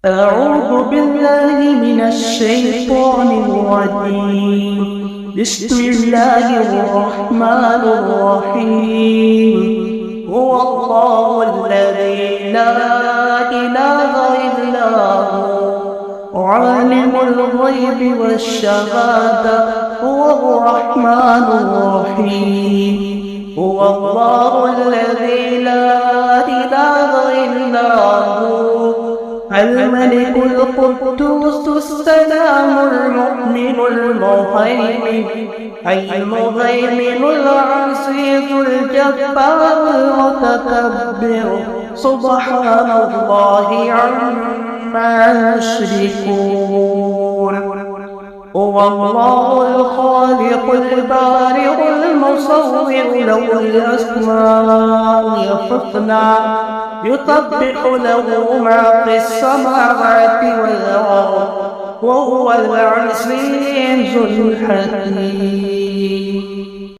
أعوذ بالله من الشيطان الرجيم. بسم الله الرحمن الرحيم. هو الله الذي لا إله إلا هو عالم الغيب والشهادة هو الرحمن الرحيم. هو الله الذي لا إله إلا هو الملك القدوس السلام المؤمن المهيمن العزيز الجبار المتكبر سبحان الله عما يشركون. هو الله الخالق البارئ المصور له الأسماء الحسنى يسبح له ما في السماوات والأرض وهو العزيز الحكيم.